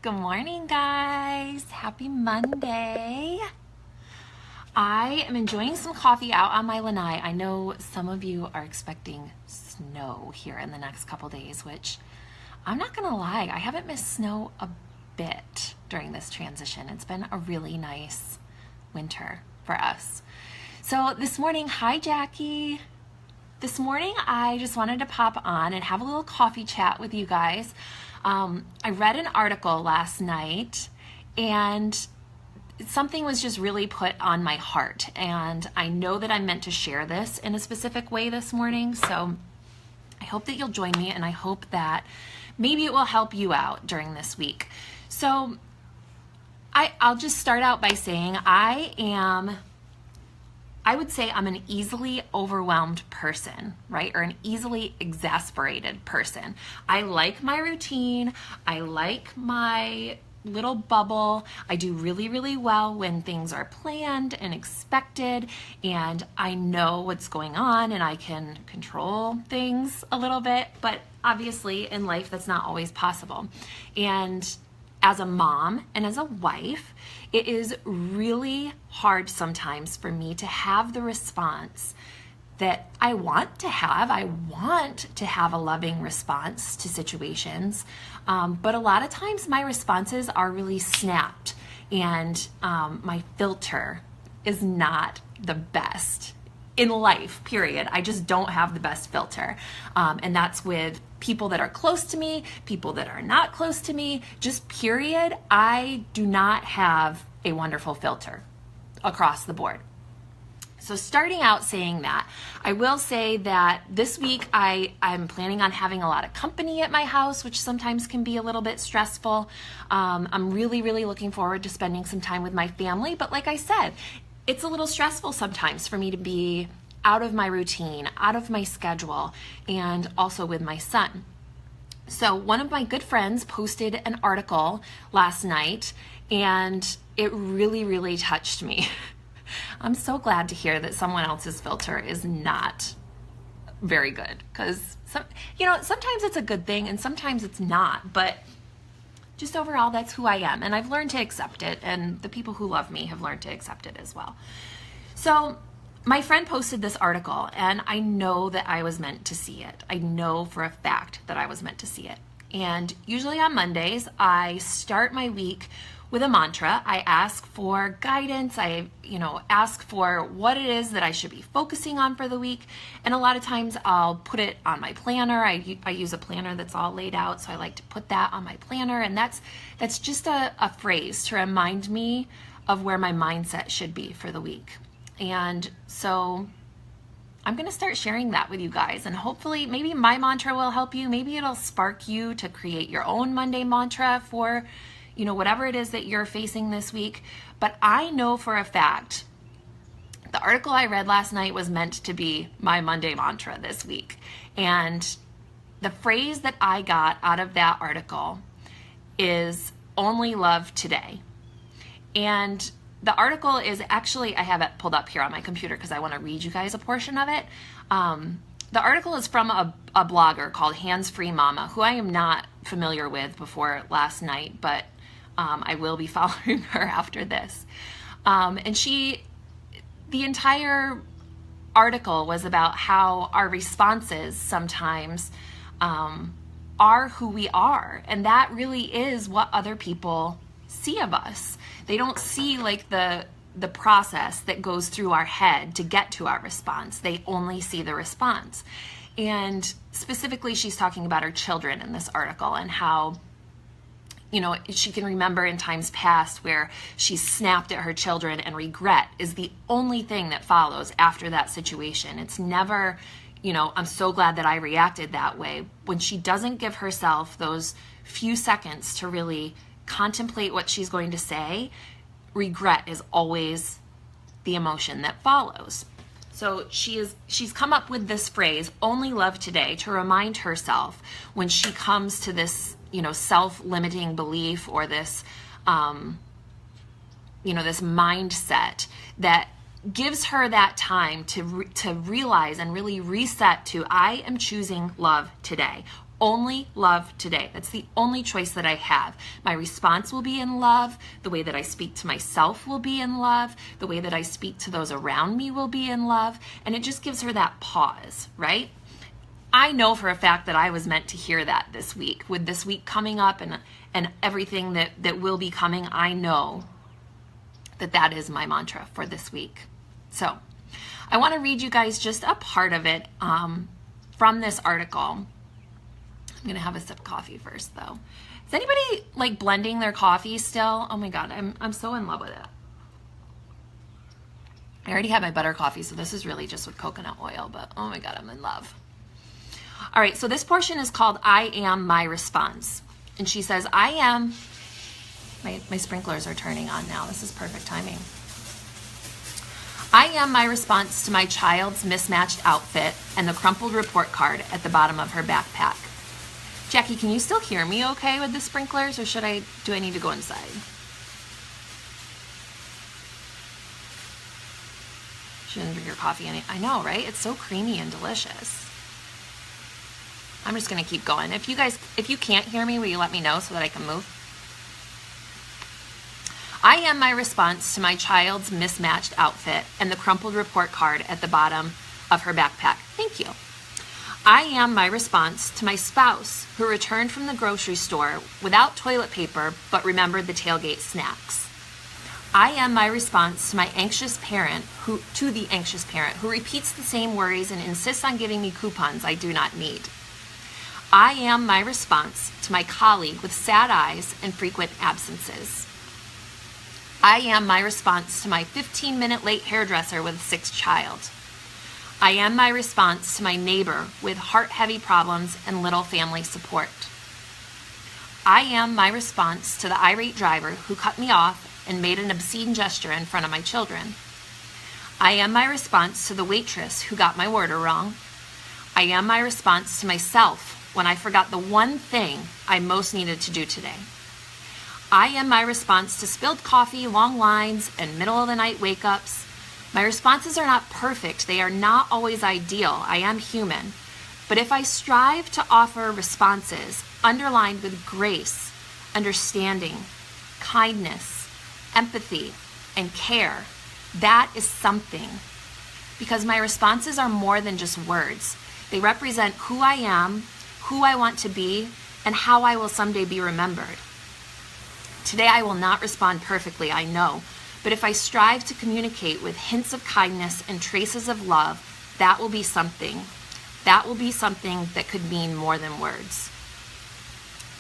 Good morning, guys. Happy Monday. I am enjoying some coffee out on my lanai. I know some of you are expecting snow here in the next couple days, which I'm not gonna lie, I haven't missed snow a bit during this transition. It's been a really nice winter for us. So this morning, hi Jackie. This morning, I just wanted to pop on and have a little coffee chat with you guys. I read an article last night and something was just really put on my heart. And I know that I'm meant to share this in a specific way this morning. So I hope that you'll join me, and I hope that maybe it will help you out during this week. So I'll just start out by saying I would say I'm an easily overwhelmed person, right? Or an easily exasperated person. I like my routine. I like my little bubble. I do really, really well when things are planned and expected, and I know what's going on and I can control things a little bit, but obviously in life that's not always possible. And as a mom and as a wife, it is really hard sometimes for me to have the response that I want to have. I want to have a loving response to situations, but a lot of times my responses are really snapped, and my filter is not the best in life, period. I just don't have the best filter, and that's with people that are close to me, people that are not close to me, just period. I do not have a wonderful filter across the board. So starting out saying that, I will say that this week I'm planning on having a lot of company at my house, which sometimes can be a little bit stressful. I'm really, really looking forward to spending some time with my family, but like I said, it's a little stressful sometimes for me to be out of my routine, out of my schedule, and also with my son. So one of my good friends posted an article last night, and it really, really touched me. I'm so glad to hear that someone else's filter is not very good, because sometimes it's a good thing and sometimes it's not, but just overall, that's who I am, and I've learned to accept it, and the people who love me have learned to accept it as well. So my friend posted this article, and I know that I was meant to see it. I know for a fact that I was meant to see it. And usually on Mondays, I start my week with a mantra. I ask for guidance. I ask for what it is that I should be focusing on for the week. And a lot of times I'll put it on my planner. I use a planner that's all laid out, so I like to put that on my planner. And that's just a phrase to remind me of where my mindset should be for the week. And so I'm going to start sharing that with you guys, and hopefully maybe my mantra will help you. Maybe it'll spark you to create your own Monday mantra for whatever it is that you're facing this week. But I know for a fact the article I read last night was meant to be my Monday mantra this week. And the phrase that I got out of that article is only love today. And the article is actually, I have it pulled up here on my computer because I want to read you guys a portion of it. The article is from a blogger called Hands Free Mama, who I am not familiar with before last night, but I will be following her after this. And the entire article was about how our responses sometimes are who we are. And that really is what other people see of us. They don't see like the process that goes through our head to get to our response. They only see the response. And specifically, she's talking about her children in this article, and how she can remember in times past where she snapped at her children, and regret is the only thing that follows after that situation. It's never, I'm so glad that I reacted that way. When she doesn't give herself those few seconds to really contemplate what she's going to say, regret is always the emotion that follows. So she's come up with this phrase, only love today, to remind herself when she comes to this self-limiting belief, or this this mindset that gives her that time to realize and really reset to, I am choosing love today. Only love today. That's the only choice that I have. My response will be in love. The way that I speak to myself will be in love. The way that I speak to those around me will be in love. And it just gives her that pause, right? I know for a fact that I was meant to hear that this week. With this week coming up and everything that will be coming, I know that is my mantra for this week. So I want to read you guys just a part of it from this article. I'm gonna have a sip of coffee first though. Is anybody like blending their coffee still? Oh my God, I'm so in love with it. I already had my butter coffee, so this is really just with coconut oil, but oh my God, I'm in love. All right, so this portion is called I Am My Response. And she says, I am, my sprinklers are turning on now. This is perfect timing. I am my response to my child's mismatched outfit and the crumpled report card at the bottom of her backpack. Jackie, can you still hear me okay with the sprinklers, or do I need to go inside? Shouldn't drink your coffee I know, right? It's so creamy and delicious. I'm just gonna keep going. If you can't hear me, will you let me know so that I can move? I am my response to my child's mismatched outfit and the crumpled report card at the bottom of her backpack. Thank you. I am my response to my spouse who returned from the grocery store without toilet paper but remembered the tailgate snacks. I am my response to the anxious parent who repeats the same worries and insists on giving me coupons I do not need. I am my response to my colleague with sad eyes and frequent absences. I am my response to my 15-minute late hairdresser with a sick child. I am my response to my neighbor with heart-heavy problems and little family support. I am my response to the irate driver who cut me off and made an obscene gesture in front of my children. I am my response to the waitress who got my order wrong. I am my response to myself when I forgot the one thing I most needed to do today. I am my response to spilled coffee, long lines, and middle-of-the-night wake-ups. My responses are not perfect. They are not always ideal. I am human. But if I strive to offer responses underlined with grace, understanding, kindness, empathy, and care, that is something. Because my responses are more than just words. They represent who I am, who I want to be, and how I will someday be remembered. Today I will not respond perfectly, I know. But if I strive to communicate with hints of kindness and traces of love, that will be something. That will be something that could mean more than words.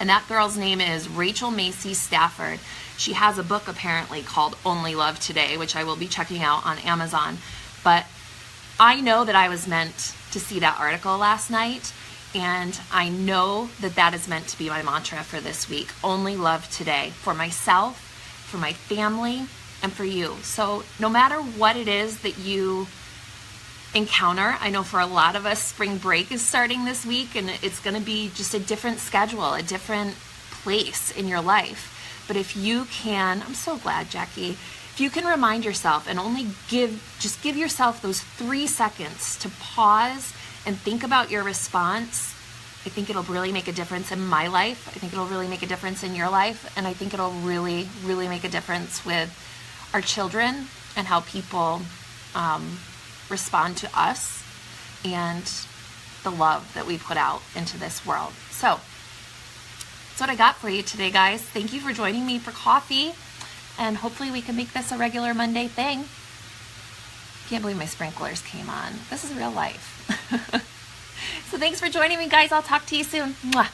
And that girl's name is Rachel Macy Stafford. She has a book apparently called Only Love Today, which I will be checking out on Amazon. But I know that I was meant to see that article last night, and I know that is meant to be my mantra for this week. Only love today, for myself, for my family, and for you. So no matter what it is that you encounter, I know for a lot of us, spring break is starting this week, and it's going to be just a different schedule, a different place in your life. But if you can, I'm so glad, Jackie, if you can remind yourself and only give yourself those 3 seconds to pause and think about your response, I think it'll really make a difference in my life. I think it'll really make a difference in your life. And I think it'll really, really make a difference with our children and how people respond to us and the love that we put out into this world. So that's what I got for you today, guys. Thank you for joining me for coffee, and hopefully we can make this a regular Monday thing. Can't believe my sprinklers came on. This is real life. So thanks for joining me, guys. I'll talk to you soon. Mwah.